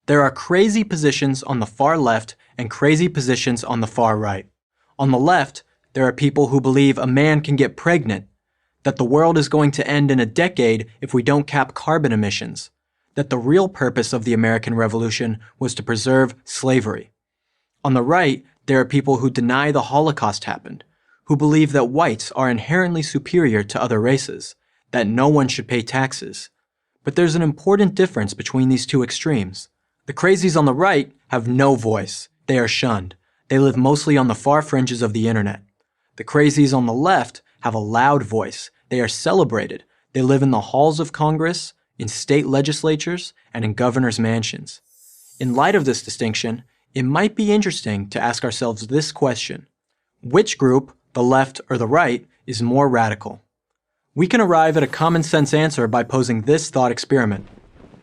There are crazy positions on the far left and crazy positions on the far right. On the left, there are people who believe a man can get pregnant, that the world is going to end in a decade if we don't cap carbon emissions, that the real purpose of the American Revolution was to preserve slavery. On the right, there are people who deny the Holocaust happened, who believe that whites are inherently superior to other races, that no one should pay taxes. But there's an important difference between these two extremes. The crazies on the right have no voice. They are shunned. They live mostly on the far fringes of the internet. The crazies on the left have a loud voice. They are celebrated. They live in the halls of Congress, in state legislatures, and in governors' mansions. In light of this distinction, it might be interesting to ask ourselves this question: which group, the left or the right, is more radical? We can arrive at a common sense answer by posing this thought experiment.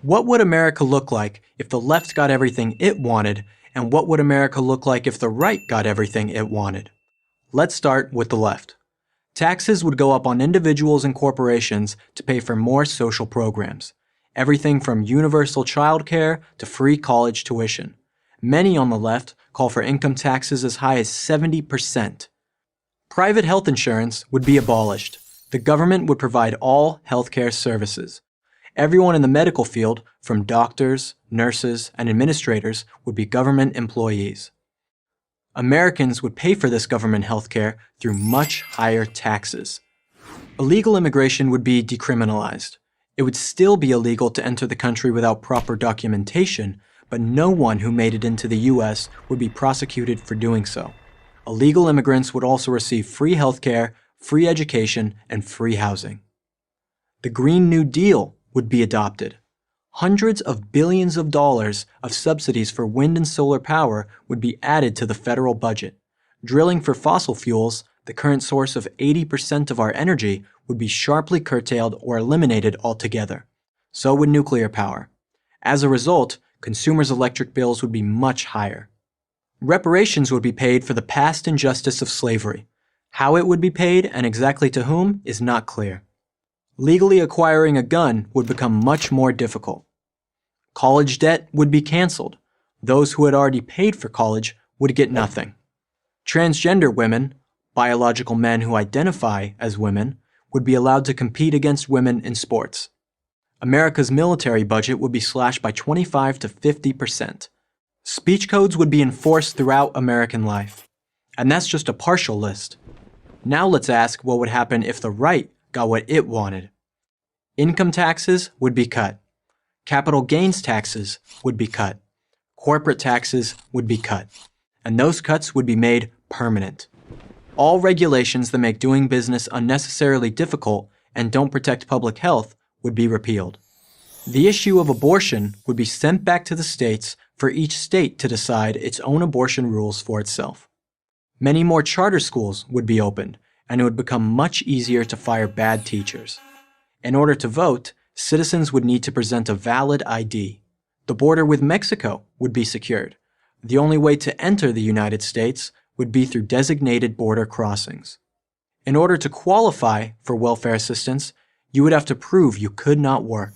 What would America look like if the left got everything it wanted, and what would America look like if the right got everything it wanted? Let's start with the left. Taxes would go up on individuals and corporations to pay for more social programs. Everything from universal childcare to free college tuition. Many on the left call for income taxes as high as 70%. Private health insurance would be abolished. The government would provide all healthcare services. Everyone in the medical field, from doctors, nurses, and administrators, would be government employees. Americans would pay for this government healthcare through much higher taxes. Illegal immigration would be decriminalized. It would still be illegal to enter the country without proper documentation, but no one who made it into the U.S. would be prosecuted for doing so. Illegal immigrants would also receive free healthcare, free education, and free housing. The Green New Deal would be adopted. Hundreds of billions of dollars of subsidies for wind and solar power would be added to the federal budget. Drilling for fossil fuels, the current source of 80% of our energy, would be sharply curtailed or eliminated altogether. So would nuclear power. As a result, consumers' electric bills would be much higher. Reparations would be paid for the past injustice of slavery. How it would be paid and exactly to whom is not clear. Legally acquiring a gun would become much more difficult. College debt would be canceled. Those who had already paid for college would get nothing. Transgender women, biological men who identify as women, would be allowed to compete against women in sports. America's military budget would be slashed by 25 to 50%. Speech codes would be enforced throughout American life. And that's just a partial list. Now let's ask what would happen if the right got what it wanted. Income taxes would be cut. Capital gains taxes would be cut. Corporate taxes would be cut. And those cuts would be made permanent. All regulations that make doing business unnecessarily difficult and don't protect public health would be repealed. The issue of abortion would be sent back to the states for each state to decide its own abortion rules for itself. Many more charter schools would be opened, and it would become much easier to fire bad teachers. In order to vote, citizens would need to present a valid ID. The border with Mexico would be secured. The only way to enter the United States would be through designated border crossings. In order to qualify for welfare assistance, you would have to prove you could not work.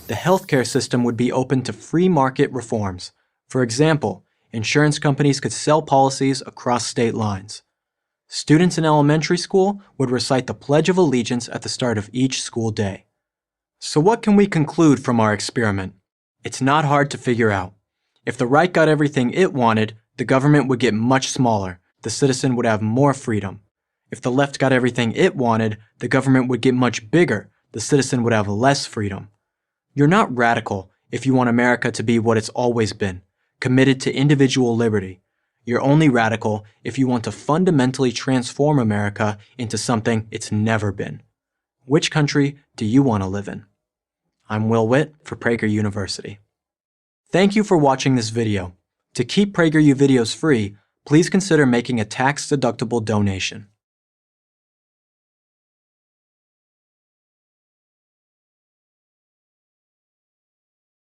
The healthcare system would be open to free market reforms. For example, insurance companies could sell policies across state lines. Students in elementary school would recite the Pledge of Allegiance at the start of each school day. So what can we conclude from our experiment? It's not hard to figure out. If the right got everything it wanted, the government would get much smaller. The citizen would have more freedom. If the left got everything it wanted, the government would get much bigger. The citizen would have less freedom. You're not radical if you want America to be what it's always been, committed to individual liberty. You're only radical if you want to fundamentally transform America into something it's never been. Which country do you want to live in? I'm Will Witt for Prager University. Thank you for watching this video. To keep PragerU videos free, please consider making a tax-deductible donation.